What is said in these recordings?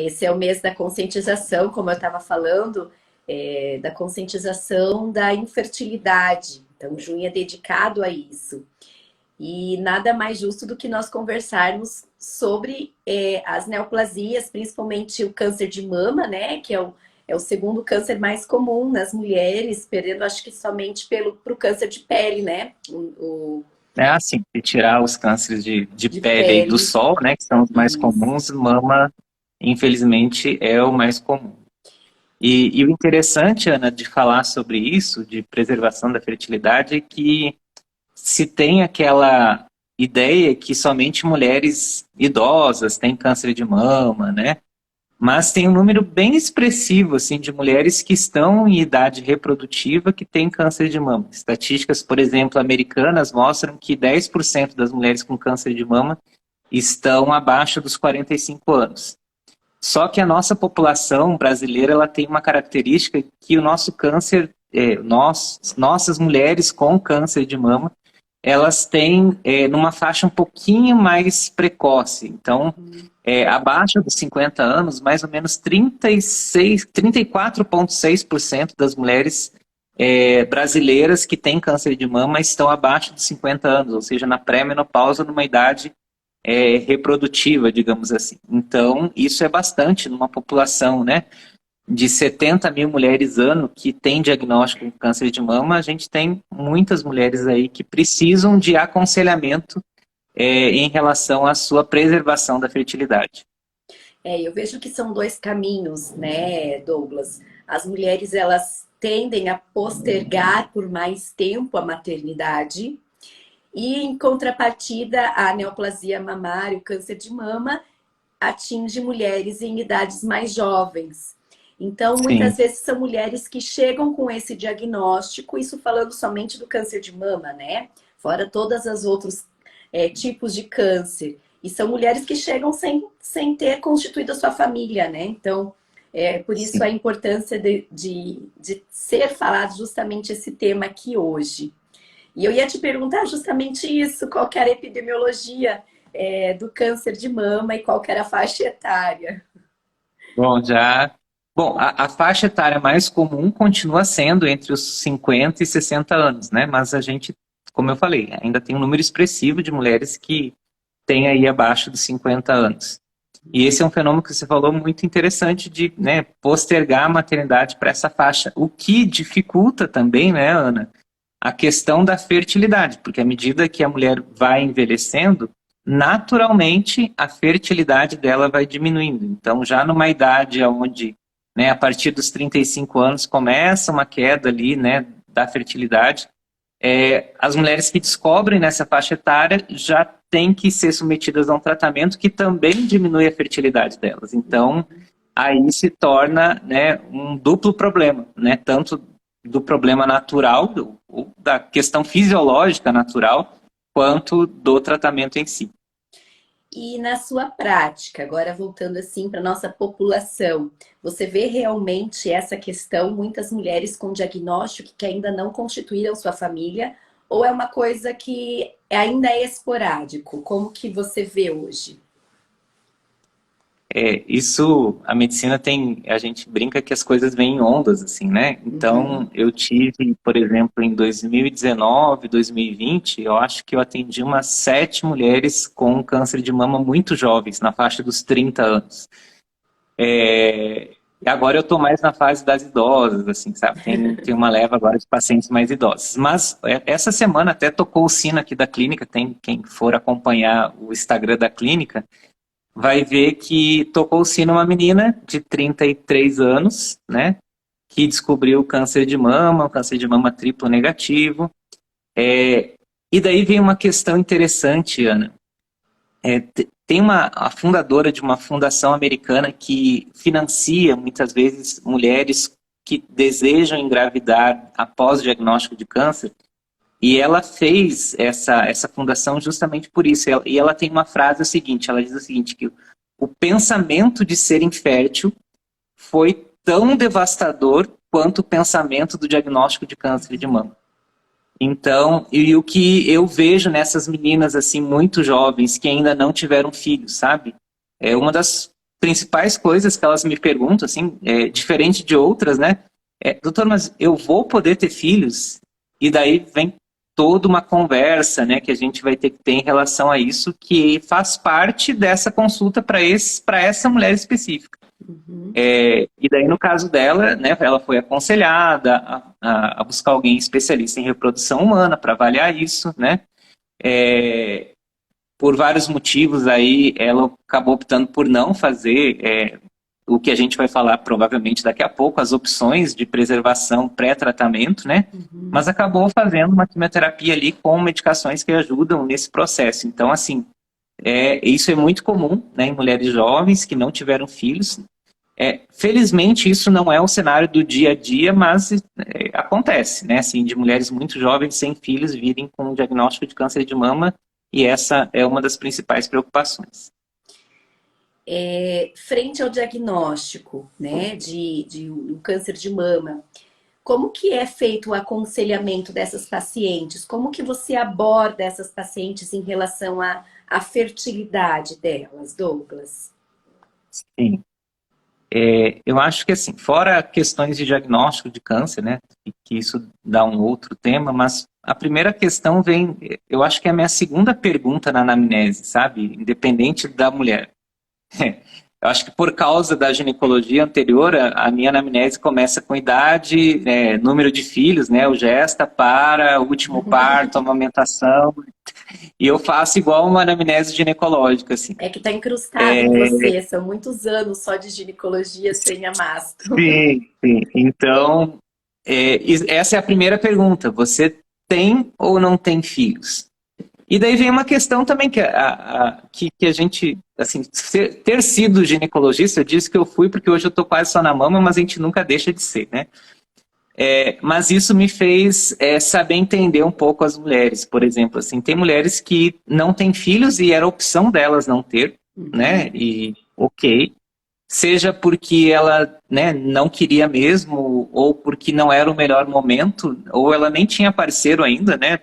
Esse é o mês da conscientização, como eu estava falando, da conscientização da infertilidade. Então, junho é dedicado a isso. E nada mais justo do que nós conversarmos sobre as neoplasias, principalmente o câncer de mama, né? Que é o segundo câncer mais comum nas mulheres, perdendo acho que somente pro câncer de pele, né? É assim, de tirar os cânceres de De pele aí do pele. sol, né, que são os mais Isso. comuns, mama, infelizmente, é o mais comum. E o interessante, Ana, de falar sobre isso, de preservação da fertilidade, é que se tem aquela ideia que somente mulheres idosas têm câncer de mama, né? Mas tem um número bem expressivo assim, de mulheres que estão em idade reprodutiva que têm câncer de mama. Estatísticas, por exemplo, americanas mostram que 10% das mulheres com câncer de mama estão abaixo dos 45 anos. Só que a nossa população brasileira ela tem uma característica que o nosso câncer, nossas mulheres com câncer de mama, elas têm numa faixa um pouquinho mais precoce. Então, abaixo dos 50 anos, mais ou menos 34,6% das mulheres brasileiras que têm câncer de mama estão abaixo dos 50 anos, ou seja, na pré-menopausa, numa idade reprodutiva, digamos assim. Então, isso é bastante numa população, né? De 70 mil mulheres ano que tem diagnóstico de câncer de mama, a gente tem muitas mulheres aí que precisam de aconselhamento em relação à sua preservação da fertilidade. Eu vejo que são dois caminhos, né, Douglas? As mulheres, elas tendem a postergar por mais tempo a maternidade e, em contrapartida, a neoplasia mamária, o câncer de mama, atinge mulheres em idades mais jovens. Então, muitas Sim, vezes são mulheres que chegam com esse diagnóstico, isso falando somente do câncer de mama, né? Fora todas as outros tipos de câncer. E são mulheres que chegam sem ter constituído a sua família, né? Então, por isso sim. a importância de ser falado justamente esse tema aqui hoje. E eu ia te perguntar justamente isso, qual que era a epidemiologia do câncer de mama e qual que era a faixa etária. Bom, a faixa etária mais comum continua sendo entre os 50 e 60 anos, né? Mas a gente, como eu falei, ainda tem um número expressivo de mulheres que têm aí abaixo dos 50 anos. E esse é um fenômeno que você falou muito interessante de, né, postergar a maternidade para essa faixa. O que dificulta também, né, Ana, a questão da fertilidade, porque à medida que a mulher vai envelhecendo, naturalmente a fertilidade dela vai diminuindo. Então, já numa idade onde, né, a partir dos 35 anos começa uma queda ali, né, da fertilidade, as mulheres que descobrem nessa faixa etária já têm que ser submetidas a um tratamento que também diminui a fertilidade delas. Então, aí se torna, né, um duplo problema, né, tanto do problema natural, da questão fisiológica natural, quanto do tratamento em si. E na sua prática, agora voltando assim para nossa população, você vê realmente essa questão, muitas mulheres com diagnóstico que ainda não constituíram sua família, ou é uma coisa que ainda é esporádico? Como que você vê hoje? Isso, a medicina tem, a gente brinca que as coisas vêm em ondas, assim, né? Uhum. Então, eu tive, por exemplo, em 2019, 2020, eu acho que eu atendi umas 7 mulheres com câncer de mama muito jovens, na faixa dos 30 anos. E agora eu estou mais na fase das idosas, assim, sabe? Tem uma leva agora de pacientes mais idosos. Mas essa semana até tocou o sino aqui da clínica, tem quem for acompanhar o Instagram da clínica, vai ver que tocou o sino uma menina de 33 anos, né? Que descobriu câncer de mama, um câncer de mama triplo negativo. E daí vem uma questão interessante, Ana. Tem a fundadora de uma fundação americana que financia muitas vezes mulheres que desejam engravidar após o diagnóstico de câncer. E ela fez essa fundação justamente por isso. E ela tem uma frase o seguinte, ela diz o seguinte, que o pensamento de ser infértil foi tão devastador quanto o pensamento do diagnóstico de câncer de mama. Então, e o que eu vejo nessas meninas assim muito jovens que ainda não tiveram filhos, sabe? Uma das principais coisas que elas me perguntam, assim, diferente de outras, né? Doutor, mas eu vou poder ter filhos? E daí vem toda uma conversa, né, que a gente vai ter que ter em relação a isso, que faz parte dessa consulta para essa mulher específica. Uhum. E daí, no caso dela, né, ela foi aconselhada a buscar alguém especialista em reprodução humana para avaliar isso, né? Por vários motivos aí, ela acabou optando por não fazer o que a gente vai falar provavelmente daqui a pouco, as opções de preservação pré-tratamento, né? Uhum. Mas acabou fazendo uma quimioterapia ali com medicações que ajudam nesse processo. Então, assim, isso é muito comum, né, em mulheres jovens que não tiveram filhos. Felizmente, isso não é o cenário do dia a dia, mas acontece, né? Assim, de mulheres muito jovens sem filhos virem com um diagnóstico de câncer de mama, e essa é uma das principais preocupações. Frente ao diagnóstico, né, de um câncer de mama, como que é feito o aconselhamento dessas pacientes? Como que você aborda essas pacientes em relação à fertilidade delas, Douglas? Sim. Eu acho que, assim, fora questões de diagnóstico de câncer, né, que isso dá um outro tema, mas a primeira questão vem, eu acho que é a minha segunda pergunta na anamnese, sabe, independente da mulher. Eu acho que por causa da ginecologia anterior, a minha anamnese começa com idade, número de filhos, né, o gesta, para, último parto, amamentação, e eu faço igual uma anamnese ginecológica, assim. É que está incrustado em você, são muitos anos só de ginecologia sem a mastro. Sim, sim. Então, essa é a primeira pergunta, você tem ou não tem filhos? E daí vem uma questão também que a gente, assim, ter sido ginecologista, eu disse que eu fui porque hoje eu tô quase só na mama, mas a gente nunca deixa de ser, né? Mas isso me fez saber entender um pouco as mulheres, por exemplo, assim, tem mulheres que não têm filhos e era opção delas não ter, né? E ok, seja porque ela, né, não queria mesmo, ou porque não era o melhor momento, ou ela nem tinha parceiro ainda, né?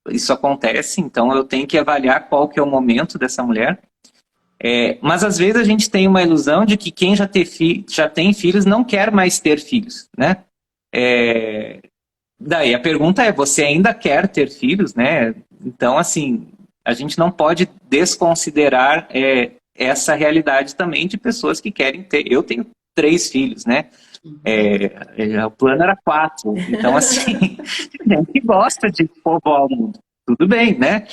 Isso acontece, então eu tenho que avaliar qual que é o momento dessa mulher. Mas às vezes a gente tem uma ilusão de que quem já tem filhos não quer mais ter filhos, né? Daí a pergunta é, você ainda quer ter filhos, né? Então, assim, a gente não pode desconsiderar essa realidade também de pessoas que querem ter. Eu tenho 3 filhos, né? O plano era 4. Então, assim, a gente gosta de povoar o mundo. Tudo bem, né?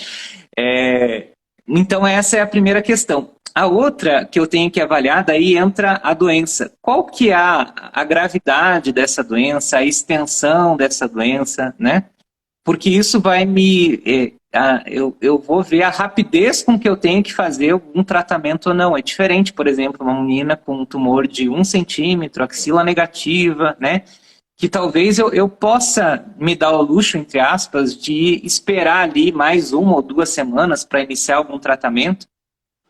Então, essa é a primeira questão. A outra que eu tenho que avaliar, daí entra a doença. Qual que é a gravidade dessa doença, a extensão dessa doença, né? Porque isso vai eu vou ver a rapidez com que eu tenho que fazer algum tratamento ou não. É diferente, por exemplo, uma menina com um tumor de 1 centímetro, axila negativa, né? Que talvez eu possa me dar o luxo, entre aspas, de esperar ali mais 1 ou 2 semanas para iniciar algum tratamento,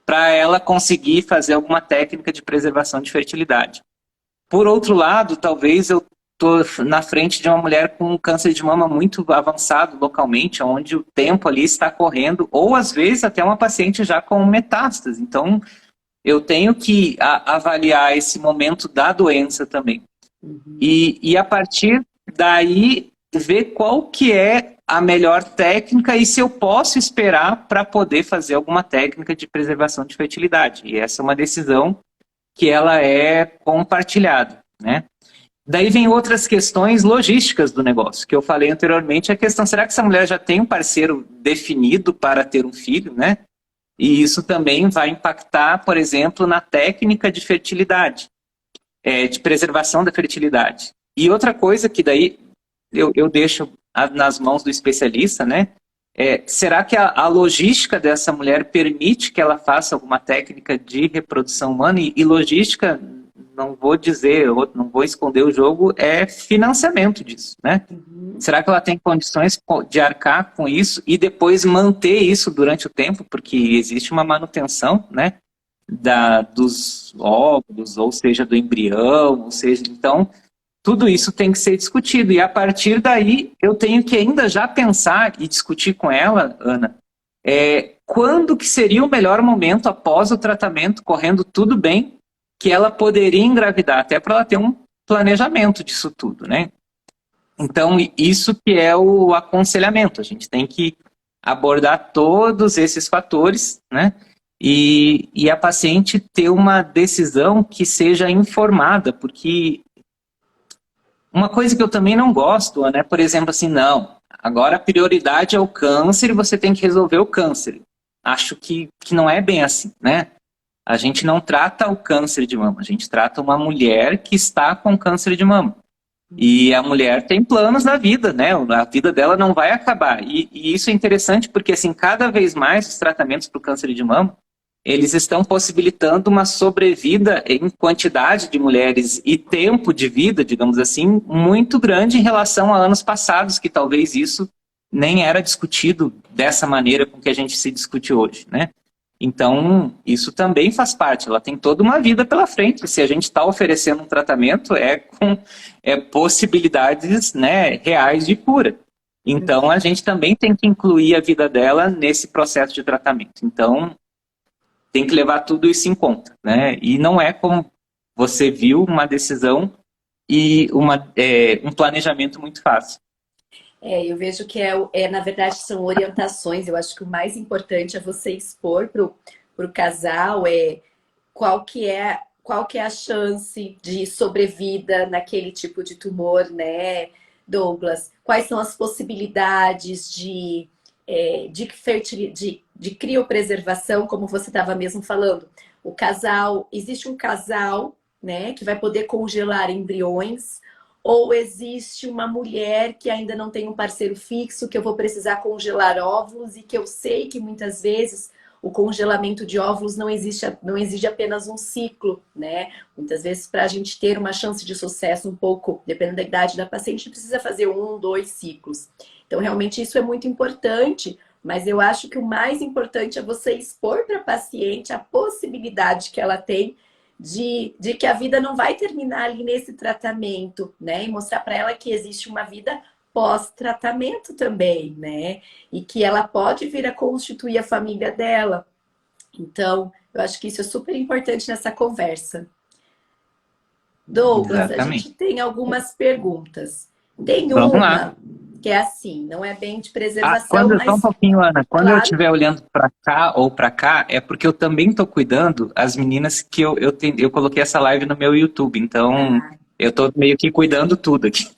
para ela conseguir fazer alguma técnica de preservação de fertilidade. Por outro lado, talvez eu estou na frente de uma mulher com um câncer de mama muito avançado localmente, onde o tempo ali está correndo, ou às vezes até uma paciente já com metástase. Então, eu tenho que avaliar esse momento da doença também. E a partir daí, ver qual que é a melhor técnica e se eu posso esperar para poder fazer alguma técnica de preservação de fertilidade. E essa é uma decisão que ela é compartilhada, né? Daí vem outras questões logísticas do negócio, que eu falei anteriormente, a questão, será que essa mulher já tem um parceiro definido para ter um filho, né? E isso também vai impactar, por exemplo, na técnica de fertilidade, de preservação da fertilidade. E outra coisa que daí eu deixo nas mãos do especialista, né? Será que a logística dessa mulher permite que ela faça alguma técnica de reprodução humana? E logística, não vou dizer, não vou esconder o jogo, é financiamento disso, né? Será que ela tem condições de arcar com isso e depois manter isso durante o tempo? Porque existe uma manutenção, né? Dos óvulos, ou seja, do embrião, ou seja, então, tudo isso tem que ser discutido. E a partir daí, eu tenho que ainda já pensar e discutir com ela, Ana, quando que seria o melhor momento após o tratamento, correndo tudo bem, que ela poderia engravidar, até para ela ter um planejamento disso tudo, né? Então, isso que é o aconselhamento. A gente tem que abordar todos esses fatores, né? E a paciente ter uma decisão que seja informada, porque uma coisa que eu também não gosto, né? Por exemplo, assim, não, agora a prioridade é o câncer e você tem que resolver o câncer. Acho que não é bem assim, né? A gente não trata o câncer de mama, a gente trata uma mulher que está com câncer de mama. E a mulher tem planos na vida, né? A vida dela não vai acabar. E isso é interessante porque, assim, cada vez mais os tratamentos para o câncer de mama, eles estão possibilitando uma sobrevida em quantidade de mulheres e tempo de vida, digamos assim, muito grande em relação a anos passados, que talvez isso nem era discutido dessa maneira com que a gente se discute hoje, né? Então, isso também faz parte, ela tem toda uma vida pela frente. Se a gente está oferecendo um tratamento, é com possibilidades, né, reais de cura. Então, a gente também tem que incluir a vida dela nesse processo de tratamento. Então, tem que levar tudo isso em conta, né? E não é como você viu uma decisão e um planejamento muito fácil. Eu vejo que na verdade, são orientações. Eu acho que o mais importante é você expor para o casal qual que é a chance de sobrevida naquele tipo de tumor, né, Douglas? Quais são as possibilidades de criopreservação, como você estava mesmo falando? Existe um casal, né, que vai poder congelar embriões, ou existe uma mulher que ainda não tem um parceiro fixo, que eu vou precisar congelar óvulos, e que eu sei que muitas vezes o congelamento de óvulos não exige apenas um ciclo, né? Muitas vezes, para a gente ter uma chance de sucesso um pouco, dependendo da idade da paciente, precisa fazer 1, 2 ciclos. Então, realmente, isso é muito importante, mas eu acho que o mais importante é você expor para a paciente a possibilidade que ela tem de que a vida não vai terminar ali nesse tratamento, né? E mostrar para ela que existe uma vida pós-tratamento também, né? E que ela pode vir a constituir a família dela. Então, eu acho que isso é super importante nessa conversa. Douglas, a Exatamente. gente tem algumas perguntas. Tem Vamos lá. uma que é assim, não é bem de preservação, Só um mas pouquinho, Ana. Quando eu claro. estiver olhando para cá ou para cá, é porque eu também estou cuidando as meninas que eu coloquei essa live no meu YouTube. Então, eu estou meio que cuidando tudo aqui.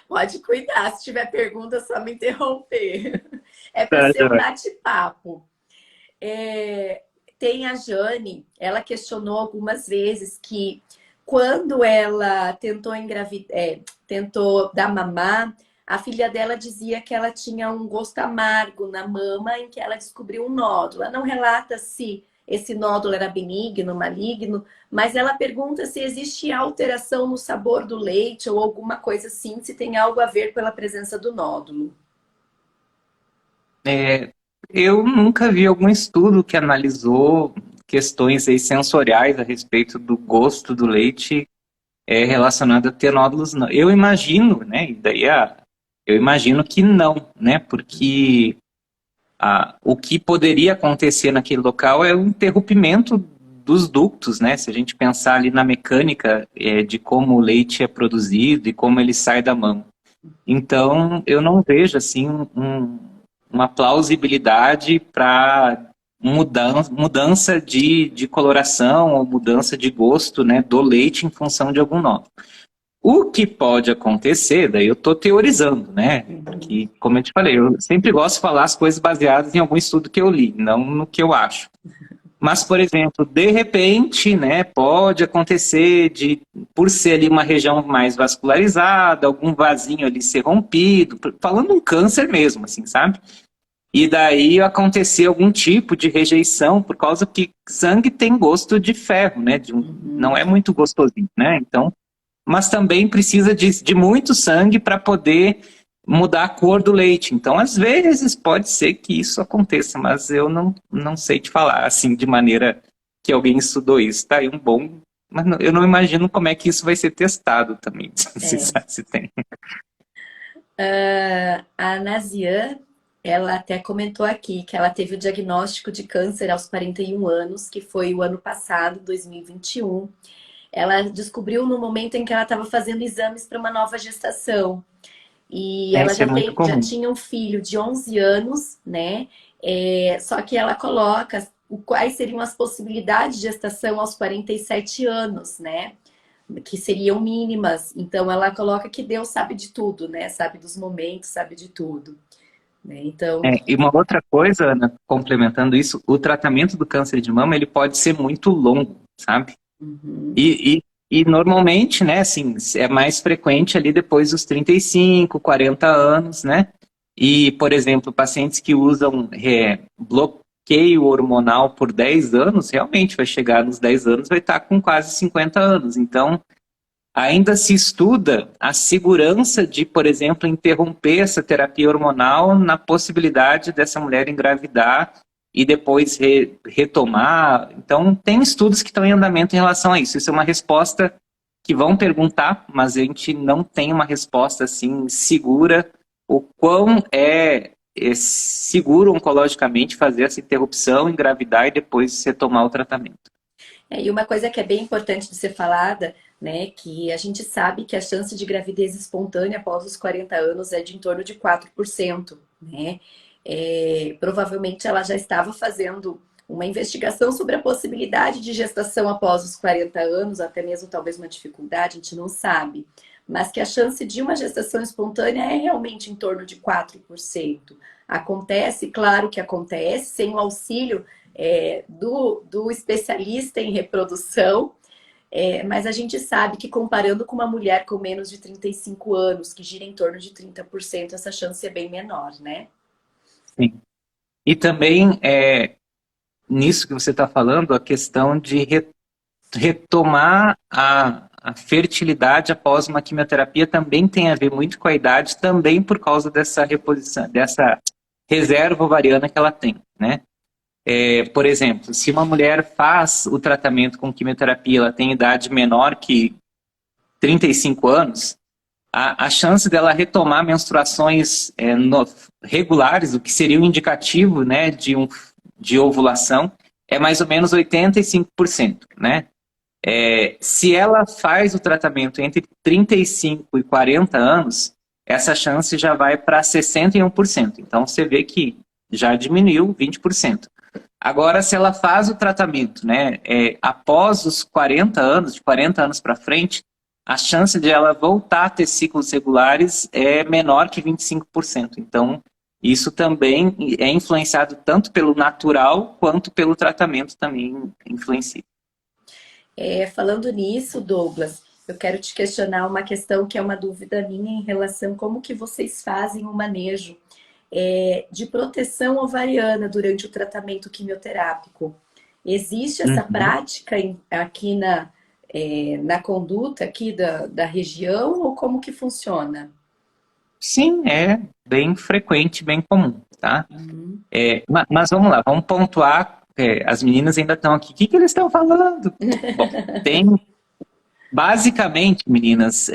Pode cuidar, se tiver pergunta, é só me interromper. É para ser um bate-papo. Tem a Jane, ela questionou algumas vezes que quando ela tentou tentou dar mamar, a filha dela dizia que ela tinha um gosto amargo na mama, em que ela descobriu um nódulo. Ela não relata se esse nódulo era benigno, maligno, mas ela pergunta se existe alteração no sabor do leite ou alguma coisa assim, se tem algo a ver pela presença do nódulo. Eu nunca vi algum estudo que analisou questões aí sensoriais a respeito do gosto do leite relacionado a ter nódulos. Não. Eu imagino, né? E daí eu imagino que não, né? Porque o que poderia acontecer naquele local é o interrompimento dos ductos, né? Se a gente pensar ali na mecânica de como o leite é produzido e como ele sai da mama. Então, eu não vejo assim uma plausibilidade para mudança de coloração ou mudança de gosto, né, do leite em função de algum nódulo. O que pode acontecer, daí eu estou teorizando, né? Porque, como eu te falei, eu sempre gosto de falar as coisas baseadas em algum estudo que eu li, não no que eu acho. Mas, por exemplo, de repente, né, pode acontecer por ser ali uma região mais vascularizada, algum vasinho ali ser rompido, falando um câncer mesmo, assim, sabe? E daí acontecer algum tipo de rejeição, por causa que sangue tem gosto de ferro, né? Não é muito gostosinho, né? Então, mas também precisa de muito sangue para poder mudar a cor do leite. Então, às vezes, pode ser que isso aconteça, mas eu não sei te falar, assim, de maneira que alguém estudou isso. Tá aí um bom... Mas eu não imagino como é que isso vai ser testado também, se tem. A Nazian Ela até comentou aqui que ela teve o diagnóstico de câncer aos 41 anos, que foi o ano passado, 2021. Ela descobriu no momento em que ela estava fazendo exames para uma nova gestação. E ela Isso é muito já comum. tinha um filho de 11 anos, né? Só que ela coloca quais seriam as possibilidades de gestação aos 47 anos, né? Que seriam mínimas. Então ela coloca que Deus sabe de tudo, né? Sabe dos momentos, sabe de tudo, né? Então, E uma outra coisa, Ana, complementando isso, o tratamento do câncer de mama ele pode ser muito longo, sabe? uhum, E normalmente, né, assim, é mais frequente ali depois dos 35, 40 anos, né? E, por exemplo, pacientes que usam bloqueio hormonal por 10 anos, realmente vai chegar nos 10 anos, vai estar com quase 50 anos. Então, ainda se estuda a segurança de, por exemplo, interromper essa terapia hormonal na possibilidade dessa mulher engravidar e depois retomar. Então, tem estudos que estão em andamento em relação a isso. Isso é uma resposta que vão perguntar, mas a gente não tem uma resposta assim segura. O quão é seguro oncologicamente fazer essa interrupção, engravidar e depois retomar o tratamento. e uma coisa que é bem importante de ser falada, né, que a gente sabe que a chance de gravidez espontânea após os 40 anos é de em torno de 4%, né? Provavelmente ela já estava fazendo uma investigação sobre a possibilidade de gestação após os 40 anos, até mesmo talvez uma dificuldade, a gente não sabe. Mas que a chance de uma gestação espontânea é realmente em torno de 4%. Acontece, claro que acontece, sem o auxílio do especialista em reprodução, mas a gente sabe que comparando com uma mulher com menos de 35 anos, que gira em torno de 30%, essa chance é bem menor, né? Sim. E também, nisso que você está falando, a questão de retomar a fertilidade após uma quimioterapia também tem a ver muito com a idade, também por causa dessa reposição, dessa reserva ovariana que ela tem, né? Por exemplo, se uma mulher faz o tratamento com quimioterapia, ela tem idade menor que 35 anos, a chance dela retomar menstruações regulares, o que seria um indicativo, né, de ovulação, é mais ou menos 85%, né? Se ela faz o tratamento entre 35 e 40 anos, essa chance já vai para 61%. Então, você vê que já diminuiu 20%. Agora, se ela faz o tratamento, né, após os 40 anos, de 40 anos para frente, a chance de ela voltar a ter ciclos regulares é menor que 25%. Então, isso também é influenciado tanto pelo natural quanto pelo tratamento também influencia. Falando nisso, Douglas, eu quero te questionar uma questão que é uma dúvida minha em relação a como que vocês fazem o manejo de proteção ovariana durante o tratamento quimioterápico. Existe essa Uhum. prática aqui na conduta aqui da região ou como que funciona? Sim, é bem frequente, bem comum, tá? Uhum. Mas vamos lá, vamos pontuar. As meninas ainda estão aqui. O que eles estão falando? Bom, tem basicamente, meninas,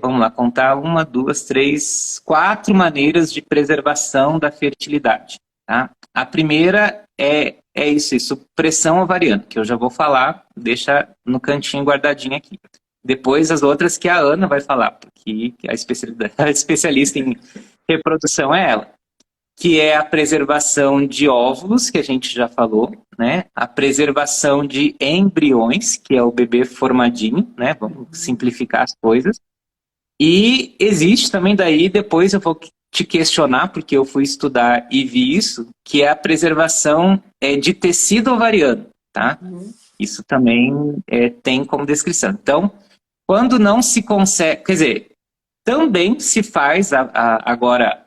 vamos lá, contar uma, duas, três, quatro maneiras de preservação da fertilidade, tá? A primeira é isso, pressão ovariana, que eu já vou falar, deixa no cantinho guardadinho aqui. Depois as outras que a Ana vai falar, porque a especialista em reprodução é ela, que é a preservação de óvulos, que a gente já falou, né? A preservação de embriões, que é o bebê formadinho, né? Vamos simplificar as coisas. E existe também daí, depois eu vou te questionar, porque eu fui estudar e vi isso, que é a preservação de tecido ovariano, tá? Uhum. Isso também tem como descrição. Então, quando não se consegue, quer dizer, também se faz agora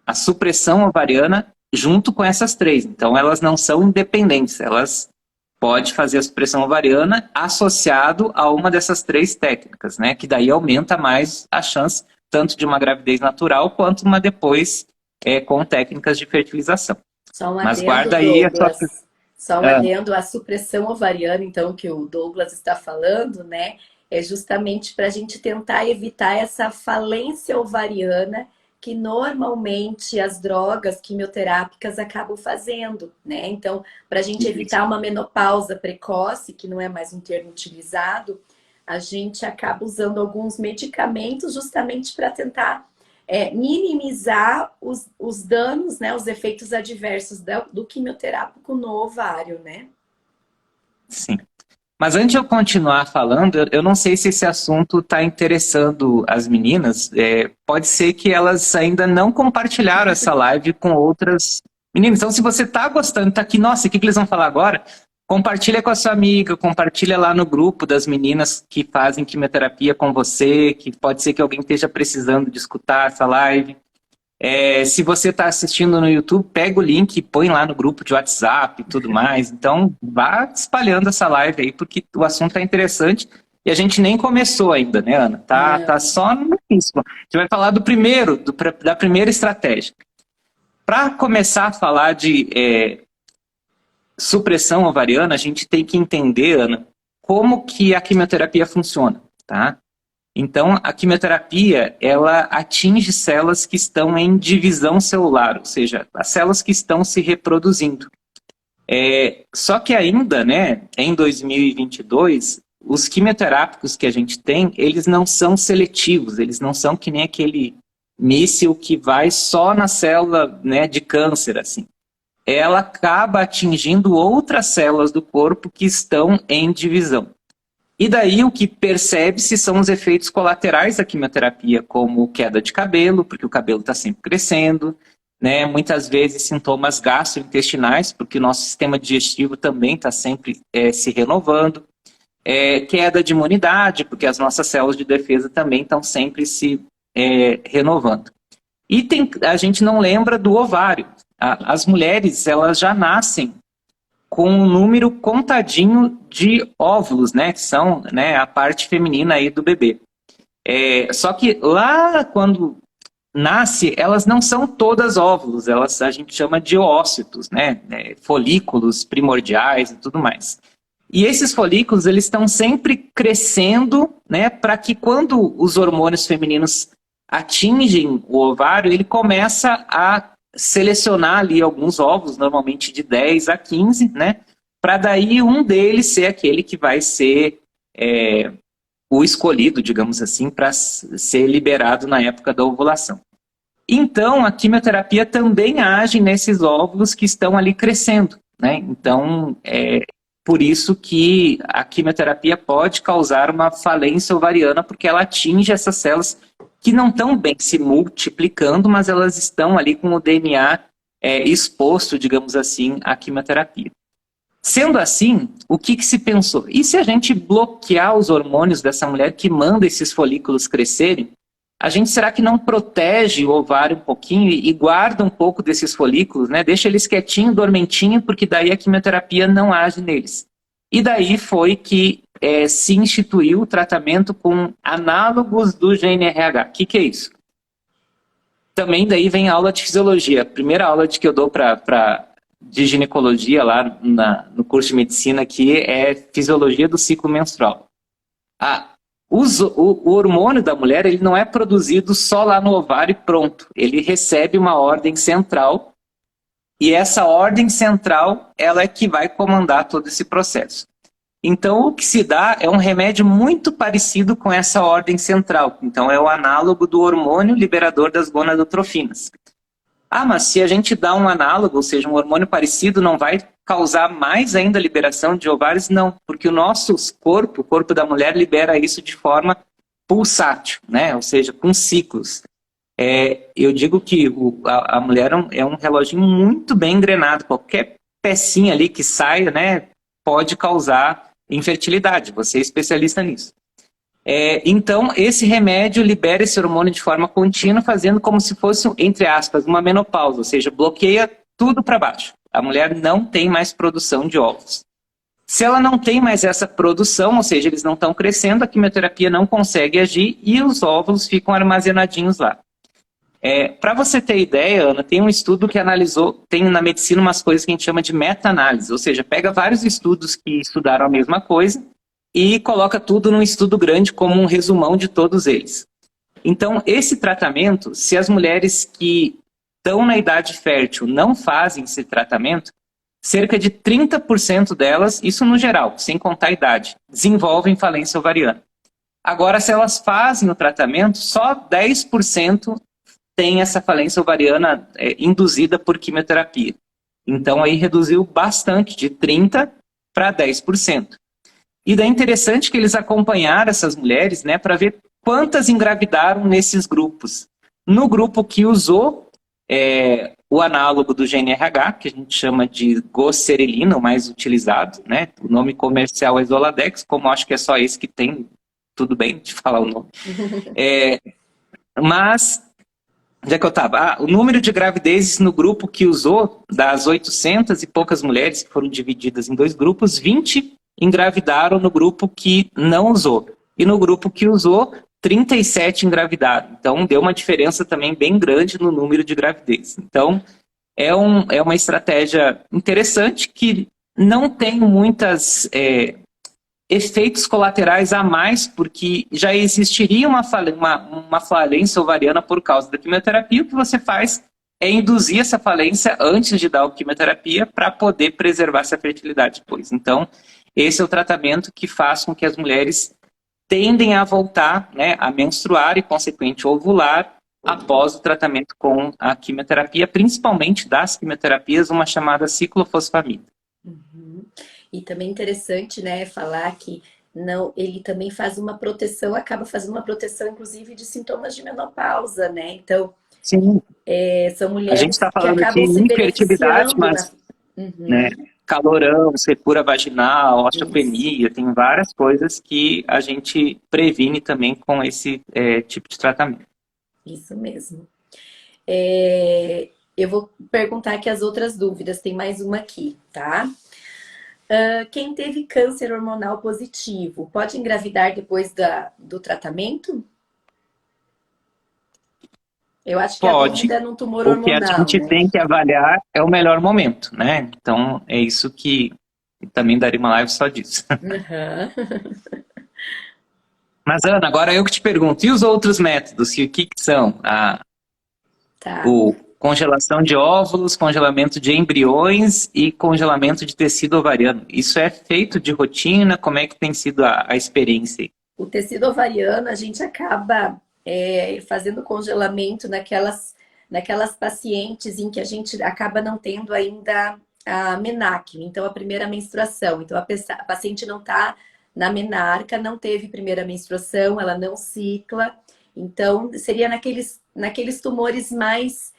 a supressão ovariana junto com essas três. Então, elas não são independentes, elas podem fazer a supressão ovariana associado a uma dessas três técnicas, né? Que daí aumenta mais a chance tanto de uma gravidez natural quanto uma depois com técnicas de fertilização. Só um Mas adendo, guarda aí a sua... Douglas. Só um adendo, a supressão ovariana, então, que o Douglas está falando, né? É justamente para a gente tentar evitar essa falência ovariana que normalmente as drogas quimioterápicas acabam fazendo, né? Então, para a gente evitar uma menopausa precoce, que não é mais um termo utilizado, a gente acaba usando alguns medicamentos justamente para tentar minimizar os danos, né? Os efeitos adversos do quimioterápico no ovário, né? Sim. Mas antes de eu continuar falando, eu não sei se esse assunto está interessando as meninas. Pode ser que elas ainda não compartilharam essa live com outras meninas. Então, se você está gostando, está aqui, nossa, o que eles vão falar agora? Compartilha com a sua amiga, compartilha lá no grupo das meninas que fazem quimioterapia com você, que pode ser que alguém esteja precisando de escutar essa live. Se você está assistindo no YouTube, pega o link e põe lá no grupo de WhatsApp e tudo mais. Então, vá espalhando essa live aí, porque o assunto é interessante e a gente nem começou ainda, né, Ana? Tá só no início. A gente vai falar da primeira estratégia. Para começar a falar de supressão ovariana, a gente tem que entender, Ana, como que a quimioterapia funciona, tá? Então, a quimioterapia, ela atinge células que estão em divisão celular, ou seja, as células que estão se reproduzindo. Só que ainda, né, em 2022, os quimioterápicos que a gente tem, eles não são seletivos, eles não são que nem aquele míssil que vai só na célula, né, de câncer, assim. Ela acaba atingindo outras células do corpo que estão em divisão. E daí o que percebe-se são os efeitos colaterais da quimioterapia, como queda de cabelo, porque o cabelo está sempre crescendo, né? Muitas vezes sintomas gastrointestinais, porque o nosso sistema digestivo também está sempre se renovando, queda de imunidade, porque as nossas células de defesa também estão sempre se renovando. E a gente não lembra do ovário. As mulheres, elas já nascem com um número contadinho de óvulos, né, que são, né, a parte feminina aí do bebê. Só que lá quando nasce, elas não são todas óvulos, a gente chama de oócitos, né, folículos primordiais e tudo mais. E esses folículos, eles estão sempre crescendo, né, para que quando os hormônios femininos atingem o ovário, ele começa a selecionar ali alguns óvulos, normalmente de 10 a 15, né? Para daí um deles ser aquele que vai ser o escolhido, digamos assim, para ser liberado na época da ovulação. Então, a quimioterapia também age nesses óvulos que estão ali crescendo, né? Então, por isso que a quimioterapia pode causar uma falência ovariana, porque ela atinge essas células que não estão bem se multiplicando, mas elas estão ali com o DNA exposto, digamos assim, à quimioterapia. Sendo assim, o que se pensou? E se a gente bloquear os hormônios dessa mulher que manda esses folículos crescerem, será que não protege o ovário um pouquinho e guarda um pouco desses folículos, né? Deixa eles quietinho, dormentinho, porque daí a quimioterapia não age neles. E daí foi que se instituiu o tratamento com análogos do GNRH. O que é isso? Também daí vem a aula de fisiologia. A primeira aula que eu dou de ginecologia lá no curso de medicina aqui é fisiologia do ciclo menstrual. O hormônio da mulher, ele não é produzido só lá no ovário e pronto. Ele recebe uma ordem central e essa ordem central, ela é que vai comandar todo esse processo. Então, o que se dá é um remédio muito parecido com essa ordem central. Então, é o análogo do hormônio liberador das gonadotrofinas. Mas se a gente dá um análogo, ou seja, um hormônio parecido, não vai causar mais ainda liberação de ovários? Não, porque o nosso corpo, o corpo da mulher, libera isso de forma pulsátil, né? Ou seja, com ciclos. Eu digo que a mulher é um reloginho muito bem engrenado. Qualquer pecinha ali que saia, né, pode causar infertilidade. Você é especialista nisso. Então, esse remédio libera esse hormônio de forma contínua, fazendo como se fosse, entre aspas, uma menopausa, ou seja, bloqueia tudo para baixo. A mulher não tem mais produção de óvulos. Se ela não tem mais essa produção, ou seja, eles não estão crescendo, a quimioterapia não consegue agir e os óvulos ficam armazenadinhos lá. Para você ter ideia, Ana, tem um estudo que analisou, tem na medicina umas coisas que a gente chama de meta-análise, ou seja, pega vários estudos que estudaram a mesma coisa e coloca tudo num estudo grande como um resumão de todos eles. Então, esse tratamento, se as mulheres que estão na idade fértil não fazem esse tratamento, cerca de 30% delas, isso no geral, sem contar a idade, desenvolvem falência ovariana. Agora, se elas fazem o tratamento, só 10% tem essa falência ovariana induzida por quimioterapia. Então, aí reduziu bastante, de 30% para 10%. E daí é interessante que eles acompanharam essas mulheres, né, para ver quantas engravidaram nesses grupos. No grupo que usou o análogo do GNRH, que a gente chama de goserelina, o mais utilizado, né? O nome comercial é Zoladex, como acho que é só esse que tem, tudo bem de falar o nome. Mas, já que eu estava, o número de gravidezes no grupo que usou, das 800 e poucas mulheres que foram divididas em 2 grupos, 20 engravidaram no grupo que não usou. E no grupo que usou, 37 engravidaram. Então, deu uma diferença também bem grande no número de gravidez. Então, é uma estratégia interessante que não tem muitas efeitos colaterais a mais, porque já existiria uma falência ovariana por causa da quimioterapia. O que você faz é induzir essa falência antes de dar a quimioterapia para poder preservar essa fertilidade depois. Então, esse é o tratamento que faz com que as mulheres tendem a voltar, né, a menstruar e, consequente, ovular após o tratamento com a quimioterapia, principalmente das quimioterapias, uma chamada ciclofosfamida. Uhum. E também interessante, né, falar que não, ele também faz uma proteção, acaba fazendo uma proteção, inclusive, de sintomas de menopausa, né? Então, sim, são a gente mulheres está que falando aqui acabam se em infertilidade, beneficiando mas né, Uhum. calorão, secura vaginal, Isso, osteopenia, tem várias coisas que a gente previne também com esse tipo de tratamento. isso mesmo. Eu vou perguntar aqui as outras dúvidas, tem mais uma aqui, tá? Quem teve câncer hormonal positivo, pode engravidar depois do tratamento? Eu acho que a Pode, dúvida é num tumor o que a hormonal, gente né? tem que avaliar é o melhor momento, né? Então, é isso que também daria uma live só disso. Aham. Mas, Ana, agora eu que te pergunto, e os outros métodos? O que são? Tá. O congelação de óvulos, congelamento de embriões e congelamento de tecido ovariano. Isso é feito de rotina? Como é que tem sido a experiência aí? O tecido ovariano, a gente acaba fazendo congelamento naquelas pacientes em que a gente acaba não tendo ainda a menarca, então a primeira menstruação. Então a paciente não está na menarca, não teve primeira menstruação, ela não cicla. Então seria naqueles tumores mais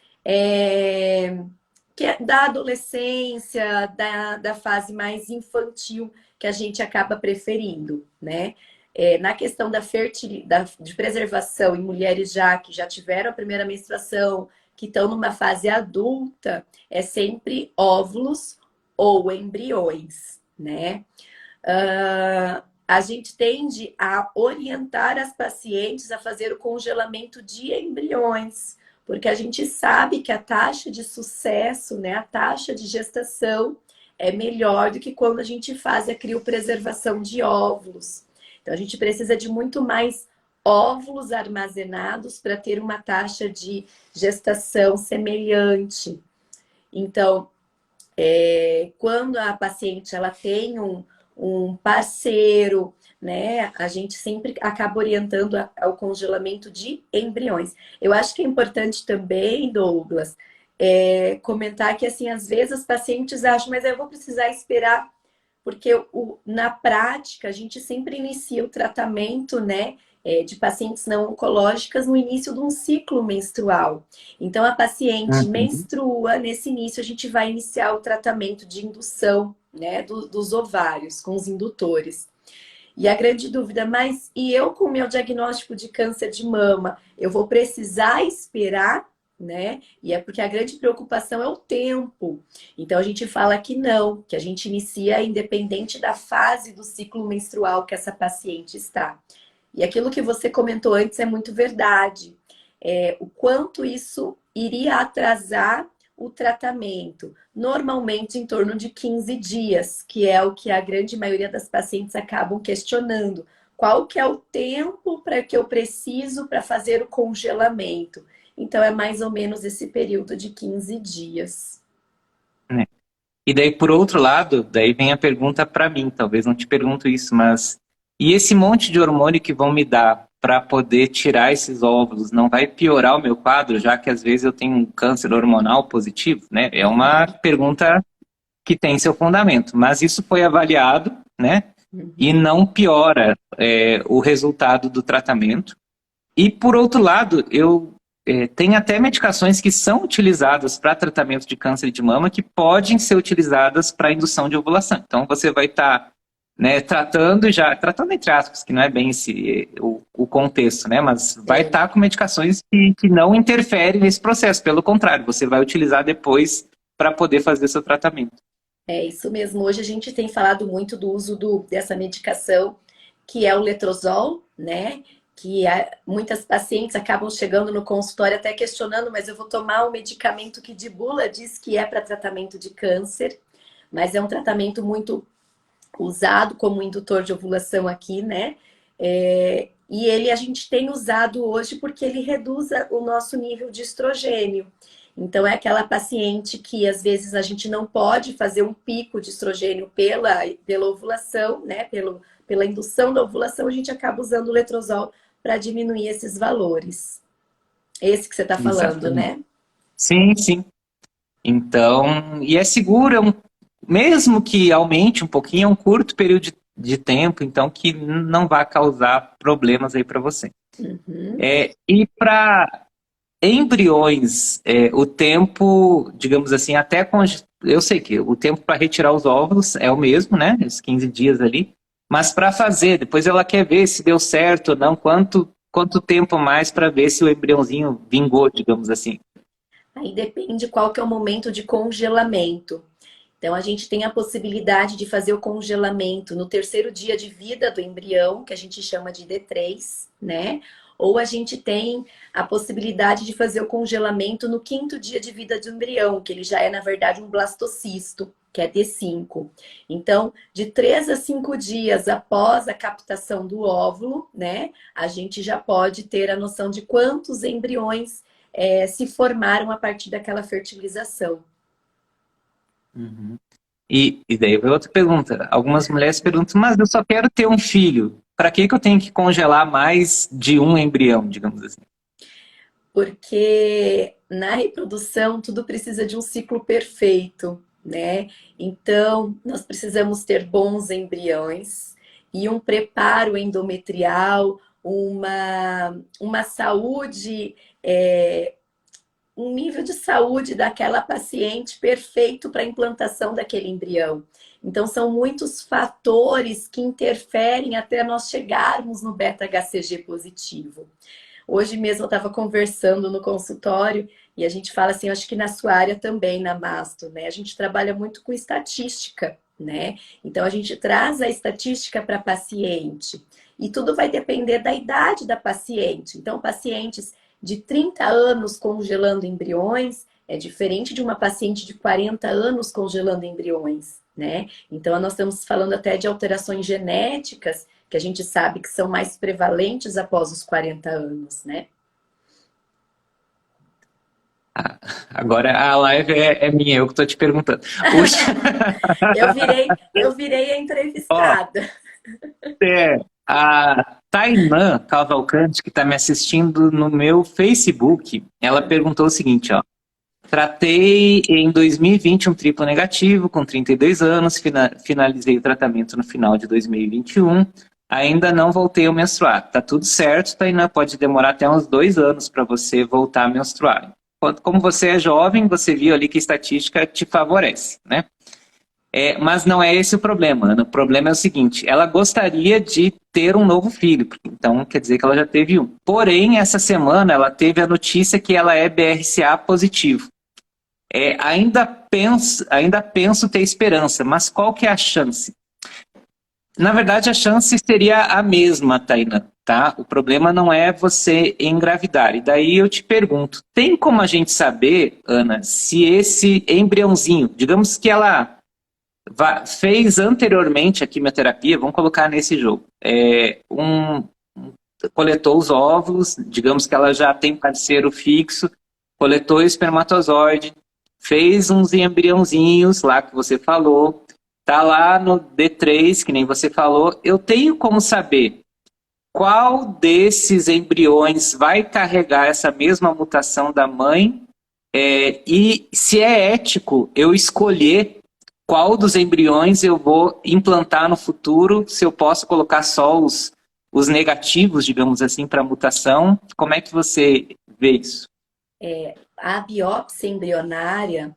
da adolescência, da fase mais infantil que a gente acaba preferindo, né? Na questão da fertilidade, de preservação em mulheres que já tiveram a primeira menstruação, que estão numa fase adulta, é sempre óvulos ou embriões, né? A gente tende a orientar as pacientes a fazer o congelamento de embriões, porque a gente sabe que a taxa de sucesso, né, a taxa de gestação é melhor do que quando a gente faz a criopreservação de óvulos. Então, a gente precisa de muito mais óvulos armazenados para ter uma taxa de gestação semelhante. Então, quando a paciente ela tem um parceiro, né, a gente sempre acaba orientando ao congelamento de embriões. Eu acho que é importante também, Douglas, comentar que, assim, às vezes as pacientes acham, mas eu vou precisar esperar, porque na prática a gente sempre inicia o tratamento, né, de pacientes não oncológicas no início de um ciclo menstrual. Então, a paciente Uhum. menstrua, nesse início a gente vai iniciar o tratamento de indução, né, dos ovários, com os indutores. E a grande dúvida, mas e eu com o meu diagnóstico de câncer de mama, eu vou precisar esperar, né? E é porque a grande preocupação é o tempo. Então a gente fala que não, que a gente inicia independente da fase do ciclo menstrual que essa paciente está. E aquilo que você comentou antes é muito verdade. O quanto isso iria atrasar o tratamento, normalmente em torno de 15 dias, que é o que a grande maioria das pacientes acabam questionando. qual que é o tempo para que eu preciso para fazer o congelamento. Então, é mais ou menos esse período de 15 dias. Né? E daí, por outro lado, daí vem a pergunta para mim, talvez não te pergunto isso, mas e esse monte de hormônio que vão me dar para poder tirar esses óvulos, não vai piorar o meu quadro, já que às vezes eu tenho um câncer hormonal positivo, né? É uma pergunta que tem seu fundamento, mas isso foi avaliado, né? E não piora o resultado do tratamento. E por outro lado, tem até medicações que são utilizadas para tratamento de câncer de mama que podem ser utilizadas para indução de ovulação. Então você vai estar tratando entre aspas, que não é bem o contexto, né? Mas vai estar com medicações que não interferem nesse processo. Pelo contrário, você vai utilizar depois para poder fazer seu tratamento. É isso mesmo. Hoje a gente tem falado muito do uso dessa medicação, que é o letrozol, né? Que muitas pacientes acabam chegando no consultório até questionando, mas eu vou tomar um medicamento que de bula diz que é para tratamento de câncer, mas é um tratamento muito usado como indutor de ovulação aqui, né? E ele a gente tem usado hoje porque ele reduz o nosso nível de estrogênio. Então, é aquela paciente que, às vezes, a gente não pode fazer um pico de estrogênio pela ovulação, né? Pela indução da ovulação, a gente acaba usando o letrozol para diminuir esses valores. Esse que você está falando, né? Sim, sim. Então, e é seguro, mesmo que aumente um pouquinho, é um curto período de tempo, então que não vai causar problemas aí para você. E para embriões, o tempo, digamos assim, eu sei que o tempo para retirar os óvulos é o mesmo, né? Os 15 dias ali. Mas para fazer, depois ela quer ver se deu certo ou não, quanto tempo mais para ver se o embriãozinho vingou, digamos assim. Aí depende qual que é o momento de congelamento. Então, a gente tem a possibilidade de fazer o congelamento no terceiro dia de vida do embrião, que a gente chama de D3, né? Ou a gente tem a possibilidade de fazer o congelamento no quinto dia de vida do embrião, que ele já é, na verdade, um blastocisto, que é D5. Então, de 3 a 5 dias após a captação do óvulo, né, a gente já pode ter a noção de quantos embriões se formaram a partir daquela fertilização. E daí vem outra pergunta. Algumas mulheres perguntam, mas eu só quero ter um filho. Para que eu tenho que congelar mais de um embrião, digamos assim? Porque na reprodução tudo precisa de um ciclo perfeito, né? Então, nós precisamos ter bons embriões e um preparo endometrial, uma saúde, um nível de saúde daquela paciente perfeito para a implantação daquele embrião. Então, são muitos fatores que interferem até nós chegarmos no beta-HCG positivo. Hoje mesmo eu estava conversando no consultório e a gente fala assim, eu acho que na sua área também, na Masto, né? A gente trabalha muito com estatística, né? Então, a gente traz a estatística para a paciente. E tudo vai depender da idade da paciente. Então, pacientes de 30 anos congelando embriões é diferente de uma paciente de 40 anos congelando embriões, né? Então, nós estamos falando até de alterações genéticas que a gente sabe que são mais prevalentes após os 40 anos, né? Agora a live é minha, eu que estou te perguntando. eu virei a entrevistada. A Tainã Cavalcante, que está me assistindo no meu Facebook, ela perguntou o seguinte, ó. Tratei em 2020 um triplo negativo, com 32 anos, finalizei o tratamento no final de 2021, ainda não voltei a menstruar. Tá tudo certo, Tainã, pode demorar até uns 2 anos para você voltar a menstruar. Como você é jovem, você viu ali que a estatística te favorece, né? Mas não é esse o problema, Ana. O problema é o seguinte, ela gostaria de ter um novo filho, então quer dizer que ela já teve um. Porém, essa semana ela teve a notícia que ela é BRCA positivo. Ainda penso ter esperança, mas qual que é a chance? Na verdade, a chance seria a mesma, Taina, tá? O problema não é você engravidar. E daí eu te pergunto, tem como a gente saber, Ana, se esse embriãozinho, digamos que ela fez anteriormente a quimioterapia, vamos colocar nesse jogo, coletou os óvulos, digamos que ela já tem parceiro fixo, coletou o espermatozoide, fez uns embriãozinhos lá que você falou, tá lá no D3, que nem você falou, eu tenho como saber qual desses embriões vai carregar essa mesma mutação da mãe, e se é ético eu escolher qual dos embriões eu vou implantar no futuro, se eu posso colocar só os negativos, digamos assim, para a mutação. Como é que você vê isso? A biópsia embrionária,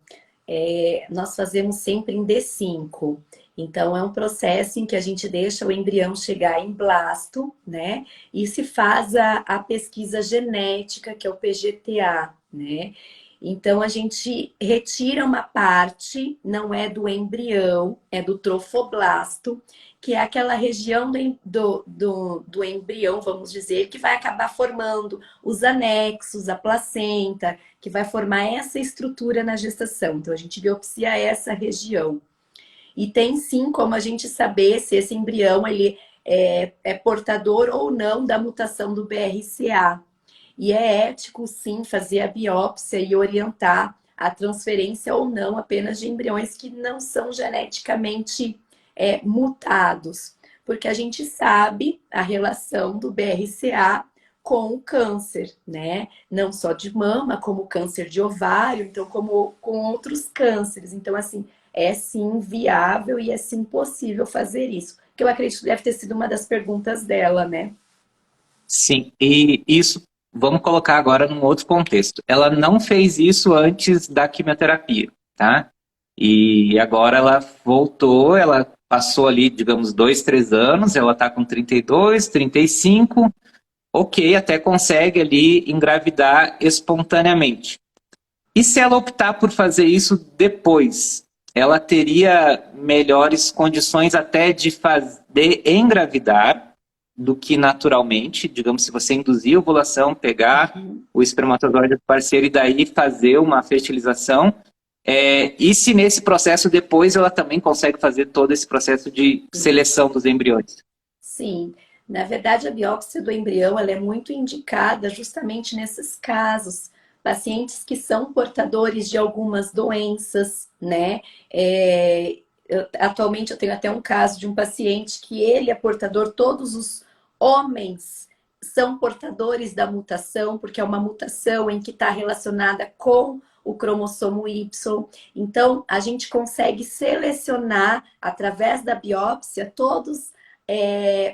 nós fazemos sempre em D5. Então, é um processo em que a gente deixa o embrião chegar em blasto, né? E se faz a pesquisa genética, que é o PGTA, né? Então, a gente retira uma parte, não é do embrião, é do trofoblasto, que é aquela região do embrião, vamos dizer, que vai acabar formando os anexos, a placenta, que vai formar essa estrutura na gestação. Então, a gente biopsia essa região. E tem sim como a gente saber se esse embrião ele é portador ou não da mutação do BRCA. E é ético sim fazer a biópsia e orientar a transferência ou não apenas de embriões que não são geneticamente mutados. Porque a gente sabe a relação do BRCA com o câncer, né? Não só de mama, como câncer de ovário, então como com outros cânceres. Então, assim, é sim viável e é sim possível fazer isso. Que eu acredito que deve ter sido uma das perguntas dela, né? Sim, e isso, vamos colocar agora num outro contexto. Ela não fez isso antes da quimioterapia, tá? E agora ela voltou, ela passou ali, digamos, 2, 3 anos, ela tá com 32, 35, ok, até consegue ali engravidar espontaneamente. E se ela optar por fazer isso depois? Ela teria melhores condições até de engravidar do que naturalmente, digamos, se você induzir a ovulação, pegar o espermatozoide do parceiro e daí fazer uma fertilização. E se nesse processo depois ela também consegue fazer todo esse processo de seleção dos embriões? Sim, na verdade a biópsia do embrião ela é muito indicada justamente nesses casos. Pacientes que são portadores de algumas doenças, né? Atualmente eu tenho até um caso de um paciente que ele é portador, todos os homens são portadores da mutação, porque é uma mutação em que está relacionada com o cromossomo Y. Então, a gente consegue selecionar, através da biópsia, todos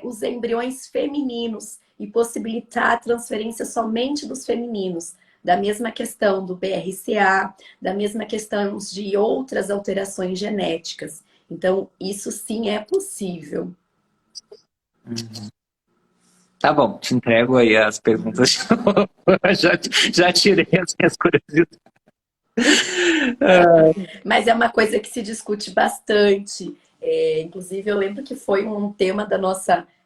os embriões femininos e possibilitar a transferência somente dos femininos. Da mesma questão do BRCA, da mesma questão de outras alterações genéticas. Então, isso sim é possível. Tá bom, te entrego aí as perguntas. já tirei as minhas curiosidades. Mas é uma coisa que se discute bastante. Inclusive, eu lembro que foi um tema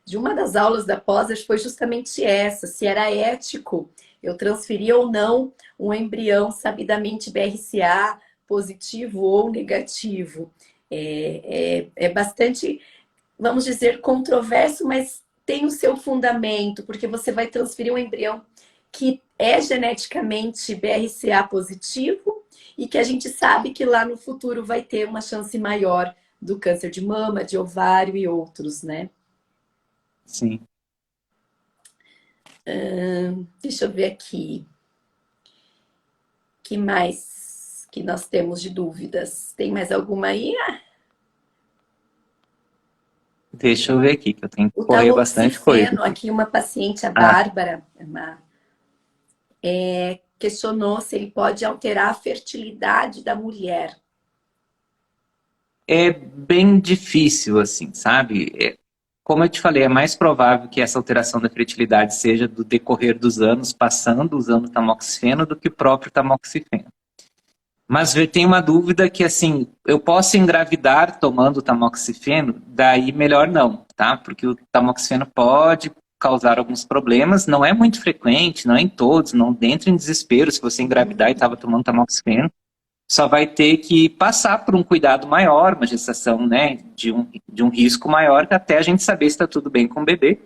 de uma das aulas da pós, foi justamente essa, se era ético eu transferir ou não um embrião sabidamente BRCA positivo ou negativo. É bastante, vamos dizer, controverso, mas tem o seu fundamento, porque você vai transferir um embrião que é geneticamente BRCA positivo e que a gente sabe que lá no futuro vai ter uma chance maior do câncer de mama, de ovário e outros, né? Sim. Deixa eu ver aqui. Que mais que nós temos de dúvidas? Tem mais alguma aí? Deixa eu ver aqui, que eu tenho que correr bastante coisa. Aqui uma paciente, a Bárbara, questionou se ele pode alterar a fertilidade da mulher. É bem difícil, assim, sabe? Como eu te falei, é mais provável que essa alteração da fertilidade seja do decorrer dos anos, passando, usando tamoxifeno, do que o próprio tamoxifeno. Mas eu tenho uma dúvida que, assim, eu posso engravidar tomando tamoxifeno? Daí melhor não, tá? Porque o tamoxifeno pode causar alguns problemas, não é muito frequente, não é em todos, não entra em desespero se você engravidar e estava tomando tamoxifeno. só vai ter que passar por um cuidado maior, uma gestação, né, de um risco maior, até a gente saber se está tudo bem com o bebê.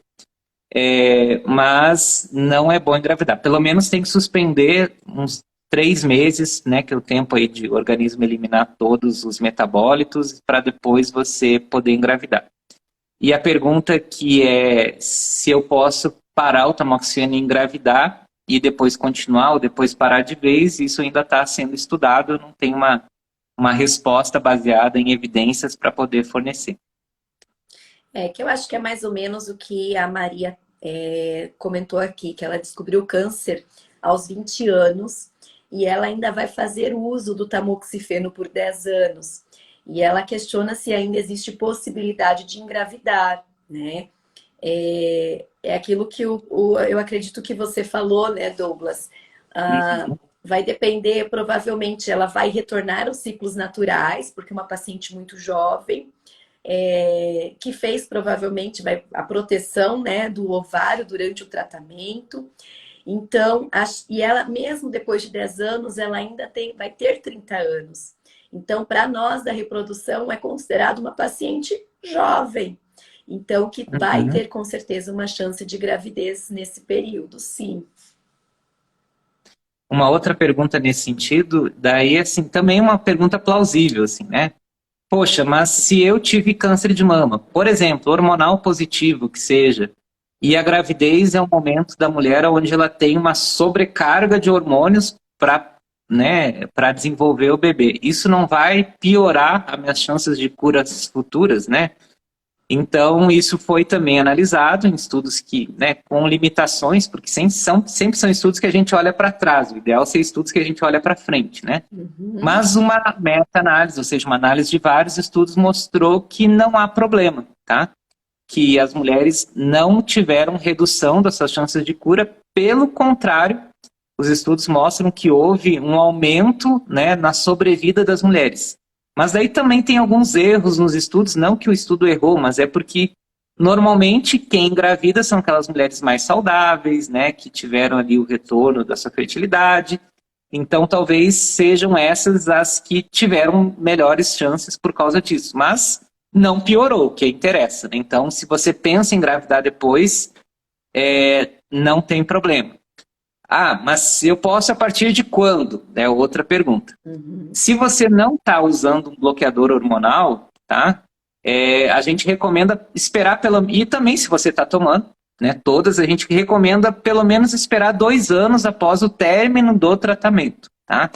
Mas não é bom engravidar. Pelo menos tem que suspender uns 3 meses, né, que é o tempo aí de o organismo eliminar todos os metabólitos, para depois você poder engravidar. E a pergunta que é se eu posso parar o tamoxifeno e engravidar e depois continuar ou depois parar de vez, isso ainda está sendo estudado, não tem uma resposta baseada em evidências para poder fornecer. Que eu acho que é mais ou menos o que a Maria comentou aqui, que ela descobriu câncer aos 20 anos e ela ainda vai fazer uso do tamoxifeno por 10 anos. E ela questiona se ainda existe possibilidade de engravidar, né? É aquilo que eu acredito que você falou, né, Douglas? Vai depender, provavelmente ela vai retornar aos ciclos naturais, porque é uma paciente muito jovem, que fez provavelmente a proteção, né, do ovário durante o tratamento. Então, e ela, mesmo depois de 10 anos, ela ainda vai ter 30 anos. Então, para nós da reprodução, é considerado uma paciente jovem. Então, que vai ter, com certeza, uma chance de gravidez nesse período, sim. Uma outra pergunta nesse sentido, daí, assim, também uma pergunta plausível, assim, né? Poxa, mas se eu tive câncer de mama, por exemplo, hormonal positivo que seja, e a gravidez é um momento da mulher onde ela tem uma sobrecarga de hormônios para, né, para desenvolver o bebê. Isso não vai piorar as minhas chances de curas futuras, né? Então, isso foi também analisado em estudos que, né, com limitações, porque sempre são estudos que a gente olha para trás. O ideal é ser estudos que a gente olha para frente, né? Mas uma meta-análise, ou seja, uma análise de vários estudos, mostrou que não há problema, tá? Que as mulheres não tiveram redução das suas chances de cura. Pelo contrário, os estudos mostram que houve um aumento, né, na sobrevida das mulheres. Mas daí também tem alguns erros nos estudos, não que o estudo errou, mas é porque normalmente quem engravida são aquelas mulheres mais saudáveis, né, que tiveram ali o retorno da sua fertilidade. Então talvez sejam essas as que tiveram melhores chances por causa disso. Mas não piorou, o que interessa, né? Então, se você pensa em engravidar depois, não tem problema. Mas eu posso a partir de quando? É outra pergunta. Se você não está usando um bloqueador hormonal, tá? A gente recomenda esperar e também se você está tomando, né? Todas a gente recomenda pelo menos esperar 2 anos após o término do tratamento, tá?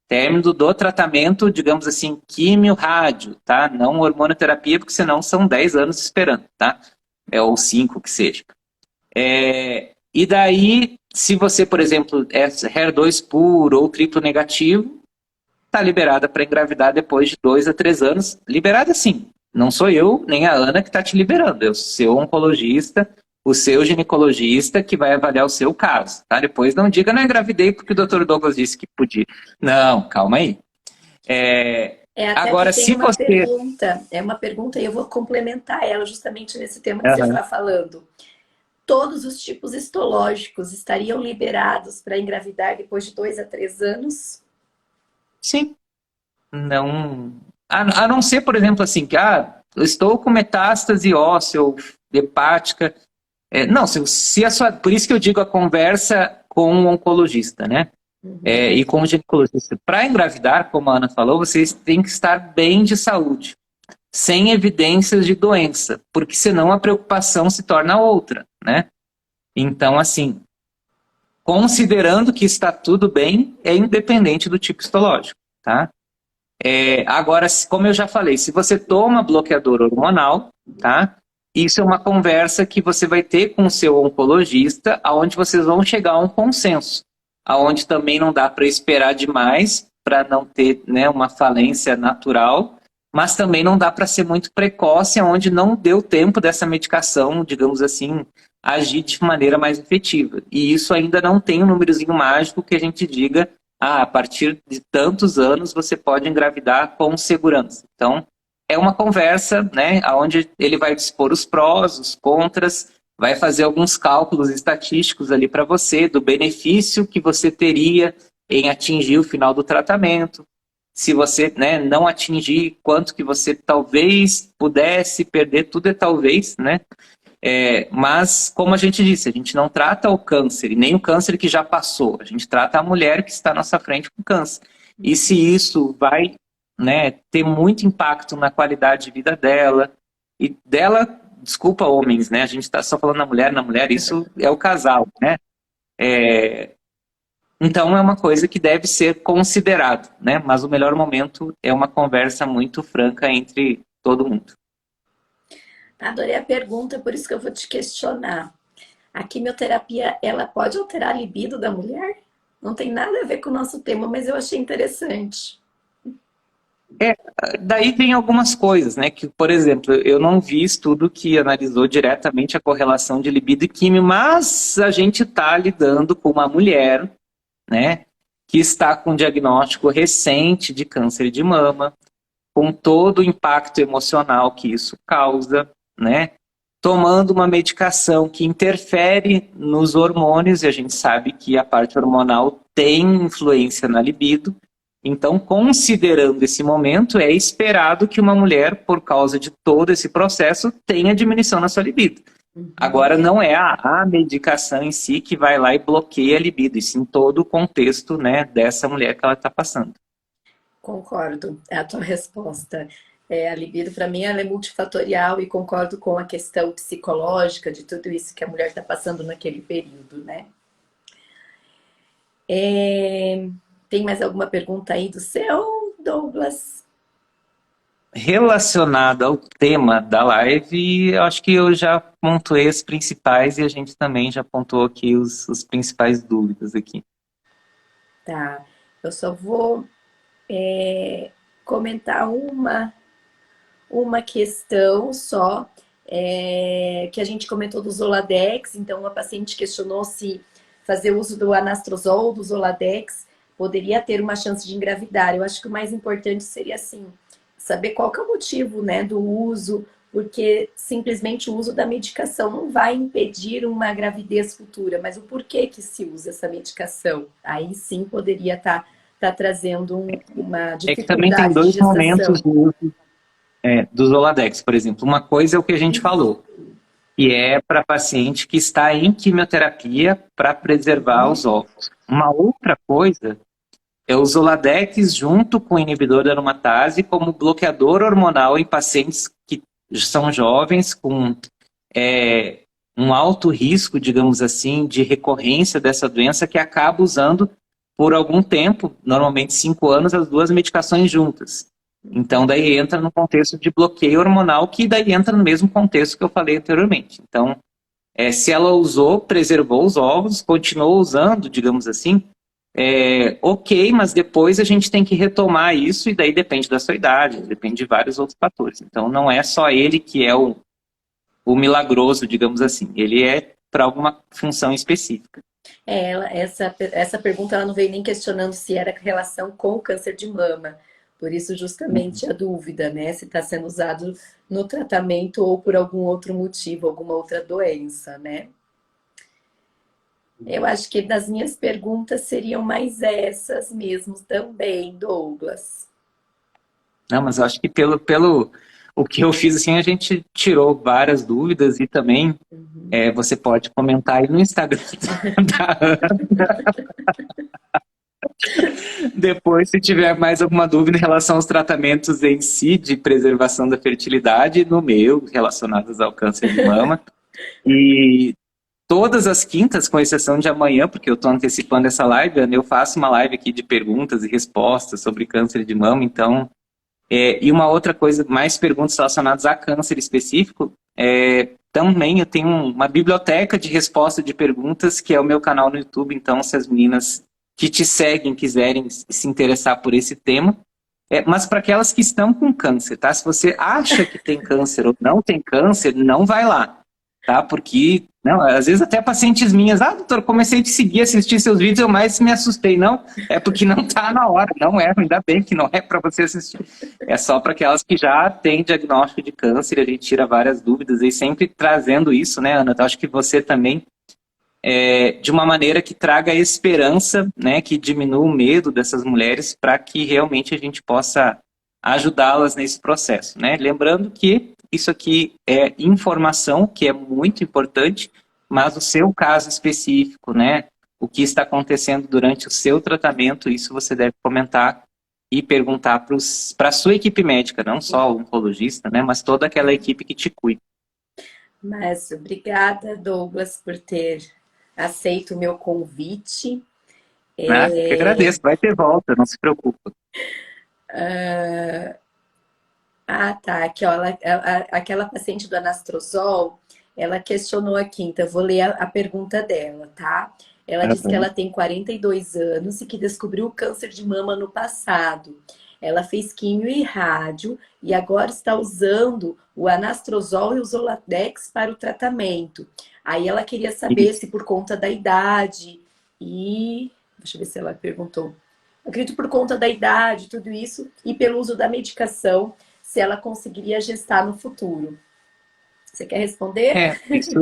Término do tratamento, digamos assim, químio, rádio, tá? Não hormonoterapia, porque senão são 10 anos esperando, tá? Ou 5 que seja. E daí, se você, por exemplo, é HER2 puro ou triplo negativo, está liberada para engravidar depois de 2 a 3 anos. Liberada sim. Não sou eu, nem a Ana que está te liberando. É o seu oncologista, o seu ginecologista que vai avaliar o seu caso. Tá? Depois não diga, não engravidei porque o Dr. Douglas disse que podia. Não, calma aí. Agora, se você... É uma pergunta e eu vou complementar ela justamente nesse tema que você está falando. Todos os tipos histológicos estariam liberados para engravidar depois de 2 a 3 anos? Sim. Não... A não ser, por exemplo, assim, que eu estou com metástase óssea ou hepática. Não, se a sua... Por isso que eu digo a conversa com o oncologista, né? E com o ginecologista. Para engravidar, como a Ana falou, vocês têm que estar bem de saúde, sem evidências de doença, porque senão a preocupação se torna outra, né? Então, assim, considerando que está tudo bem, é independente do tipo histológico, tá? Agora, como eu já falei, se você toma bloqueador hormonal, tá? Isso é uma conversa que você vai ter com o seu oncologista, aonde vocês vão chegar a um consenso, aonde também não dá para esperar demais, para não ter, né, uma falência natural, mas também não dá para ser muito precoce, onde não deu tempo dessa medicação, digamos assim, agir de maneira mais efetiva. E isso ainda não tem um númerozinho mágico que a gente diga, a partir de tantos anos você pode engravidar com segurança. Então, é uma conversa, né, onde ele vai dispor os prós, os contras, vai fazer alguns cálculos estatísticos ali para você, do benefício que você teria em atingir o final do tratamento. se você, né, não atingir, quanto que você talvez pudesse perder, tudo é talvez, né? Mas, como a gente disse, a gente não trata o câncer, e nem o câncer que já passou, a gente trata a mulher que está à nossa frente com câncer. E se isso vai, né, ter muito impacto na qualidade de vida dela, e dela, desculpa homens, né, a gente está só falando na mulher, isso é o casal, né? Então é uma coisa que deve ser considerado, né? Mas o melhor momento é uma conversa muito franca entre todo mundo. Adorei a pergunta, por isso que eu vou te questionar. A quimioterapia, ela pode alterar a libido da mulher? Não tem nada a ver com o nosso tema, mas eu achei interessante. Daí tem algumas coisas, né? Que, por exemplo, eu não vi estudo que analisou diretamente a correlação de libido e químio, mas a gente está lidando com uma mulher, né? Que está com um diagnóstico recente de câncer de mama, com todo o impacto emocional que isso causa, né? Tomando uma medicação que interfere nos hormônios, e a gente sabe que a parte hormonal tem influência na libido. Então, considerando esse momento, é esperado que uma mulher, por causa de todo esse processo, tenha diminuição na sua libido. Agora, não é a medicação em si que vai lá e bloqueia a libido, e sim todo o contexto, né, dessa mulher que ela está passando. Concordo, é a tua resposta. A libido, para mim, ela é multifatorial e concordo com a questão psicológica de tudo isso que a mulher está passando naquele período, né? Tem mais alguma pergunta aí do seu, Douglas? Relacionado ao tema da live, eu acho que eu já pontuei as principais e a gente também já pontuou aqui os principais dúvidas aqui. Tá, eu só vou comentar uma questão só, que a gente comentou do Zoladex. Então, a paciente questionou se fazer uso do anastrozol, do Zoladex, poderia ter uma chance de engravidar. Eu acho que o mais importante seria, assim, saber qual que é o motivo, né, do uso, porque simplesmente o uso da medicação não vai impedir uma gravidez futura, mas o porquê que se usa essa medicação. Aí sim poderia estar trazendo uma dificuldade. É que também tem dois momentos do uso do Zoladex, por exemplo. Uma coisa é o que a gente falou, que é para paciente que está em quimioterapia para preservar os óvulos. Uma outra coisa é o Zoladex junto com o inibidor da aromatase como bloqueador hormonal em pacientes que são jovens com um alto risco, digamos assim, de recorrência dessa doença, que acaba usando por algum tempo, normalmente 5 anos, as duas medicações juntas. Então, daí entra no contexto de bloqueio hormonal, que daí entra no mesmo contexto que eu falei anteriormente. Então, se ela usou, preservou os óvulos, continuou usando, digamos assim, ok, mas depois a gente tem que retomar isso, e daí depende da sua idade, depende de vários outros fatores. Então, não é só ele que é o milagroso, digamos assim. Ele é para alguma função específica. Essa pergunta ela não veio nem questionando se era relação com o câncer de mama. Por isso, justamente, a dúvida, né? Se está sendo usado no tratamento ou por algum outro motivo, alguma outra doença, né? Eu acho que das minhas perguntas seriam mais essas mesmo também, Douglas. Não, mas eu acho que pelo o que eu fiz, assim, a gente tirou várias dúvidas, e também você pode comentar aí no Instagram da Ana. Depois, se tiver mais alguma dúvida em relação aos tratamentos em si de preservação da fertilidade, no meu, relacionados ao câncer de mama. E todas as quintas, com exceção de amanhã, porque eu estou antecipando essa live, Ana, eu faço uma live aqui de perguntas e respostas sobre câncer de mama. Então, e uma outra coisa, mais perguntas relacionadas a câncer específico, também eu tenho uma biblioteca de resposta de perguntas, que é o meu canal no YouTube. Então, se as meninas que te seguem quiserem se interessar por esse tema, mas para aquelas que estão com câncer, tá? Se você acha que tem câncer ou não tem câncer, não vai lá, tá? Porque, não, às vezes até pacientes minhas, doutor, comecei a te seguir, assistir seus vídeos, eu mais me assustei. Não, é porque não tá na hora, não é, ainda bem que não é para você assistir. É só para aquelas que já têm diagnóstico de câncer, a gente tira várias dúvidas, e sempre trazendo isso, né, Ana? Eu acho que você também de uma maneira que traga esperança, né, que diminua o medo dessas mulheres para que realmente a gente possa ajudá-las nesse processo, né? Lembrando que isso aqui é informação, que é muito importante, mas o seu caso específico, né, o que está acontecendo durante o seu tratamento, isso você deve comentar e perguntar para a sua equipe médica, não só o oncologista, né, mas toda aquela equipe que te cuida. Mas obrigada, Douglas, por ter aceito o meu convite. Né? Que agradeço, vai ter volta, não se preocupa. Tá. Aqui, ó, aquela paciente do anastrozol, ela questionou aqui, então eu vou ler a pergunta dela, tá? Ela Tá disse que bom. ela tem 42 anos e que descobriu o câncer de mama no passado. Ela fez quimio e rádio e agora está usando o anastrozol e o Zoladex para o tratamento. Aí ela queria saber Isso. se por conta da idade e... Deixa eu ver se ela perguntou. Eu acredito por conta da idade, tudo isso, e pelo uso da medicação, se ela conseguiria gestar no futuro. Você quer responder? Isso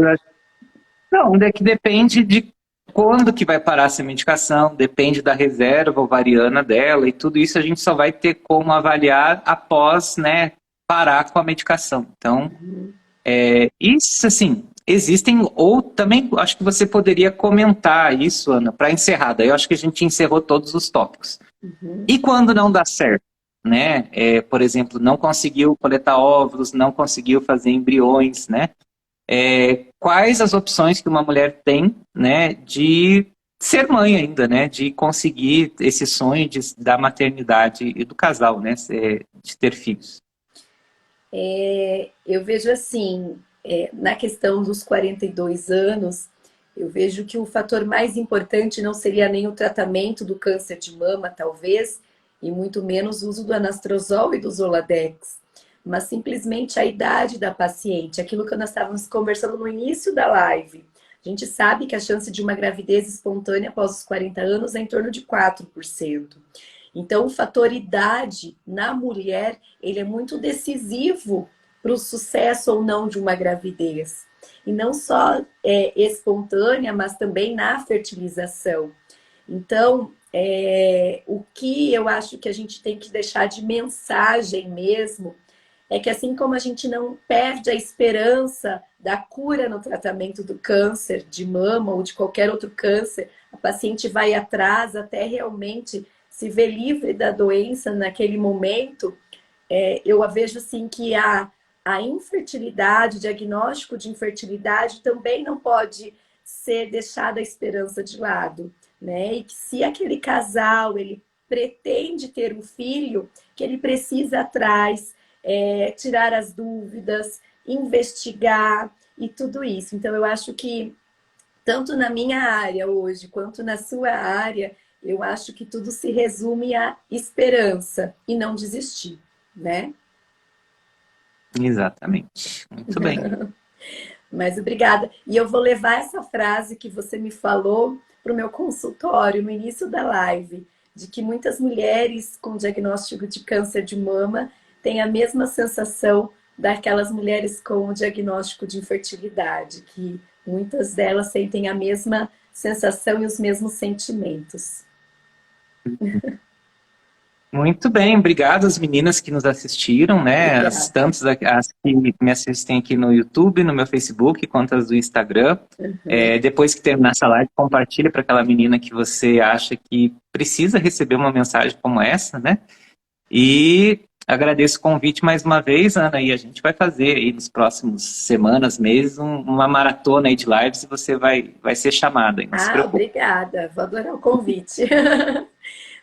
não, é que depende de quando que vai parar essa medicação, depende da reserva ovariana dela e tudo isso a gente só vai ter como avaliar após, né, parar com a medicação. Então, isso assim, existem, ou também acho que você poderia comentar isso, Ana, para encerrar. Daí eu acho que a gente encerrou todos os tópicos. Uhum. E quando não dá certo, né? Por exemplo, não conseguiu coletar óvulos, não conseguiu fazer embriões, né? Quais as opções que uma mulher tem, né, de ser mãe ainda, né, de conseguir esse sonho da maternidade e do casal, né, de ter filhos. Eu vejo assim, na questão dos 42 anos, eu vejo que o fator mais importante não seria nem o tratamento do câncer de mama, talvez, e muito menos o uso do anastrozol e do Zoladex, mas simplesmente a idade da paciente, aquilo que nós estávamos conversando no início da live. A gente sabe que a chance de uma gravidez espontânea após os 40 anos é em torno de 4%. Então, o fator idade na mulher, ele é muito decisivo para o sucesso ou não de uma gravidez. E não só espontânea, mas também na fertilização. Então, o que eu acho que a gente tem que deixar de mensagem mesmo é que assim como a gente não perde a esperança da cura no tratamento do câncer de mama ou de qualquer outro câncer, a paciente vai atrás até realmente se ver livre da doença naquele momento. Eu vejo assim que a infertilidade, o diagnóstico de infertilidade também não pode ser deixada a esperança de lado, né? E que se aquele casal ele pretende ter um filho, que ele precisa atrás, tirar as dúvidas, investigar e tudo isso. Então eu acho que tanto na minha área hoje quanto na sua área, eu acho que tudo se resume à esperança e não desistir, né? Exatamente. Muito bem. Mas obrigada. E eu vou levar essa frase que você me falou para o meu consultório no início da live, de que muitas mulheres com diagnóstico de câncer de mama têm a mesma sensação daquelas mulheres com o diagnóstico de infertilidade, que muitas delas sentem a mesma sensação e os mesmos sentimentos. Muito bem, obrigado às meninas que nos assistiram, né? As Obrigada. tantas as que me assistem aqui no YouTube, no meu Facebook, quanto as do Instagram. Depois que terminar essa live, compartilha para aquela menina que você acha que precisa receber uma mensagem como essa, né? E agradeço o convite mais uma vez, Ana, e a gente vai fazer aí nos próximos semanas, meses, uma maratona aí de lives e você vai ser chamada, hein? Não se preocupe. Obrigada. Vou adorar o convite.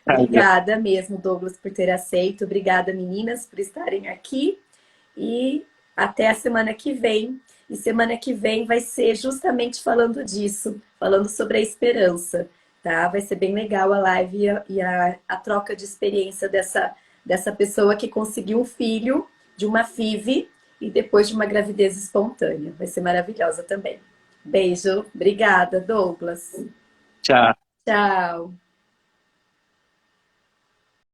Obrigada mesmo, Douglas, por ter aceito. Obrigada, meninas, por estarem aqui. E até a semana que vem. E semana que vem vai ser justamente falando disso, falando sobre a esperança, tá? Vai ser bem legal a live e a troca de experiência dessa pessoa que conseguiu um filho de uma FIV e depois de uma gravidez espontânea. Vai ser maravilhosa também. Beijo. Obrigada, Douglas. Tchau. Tchau.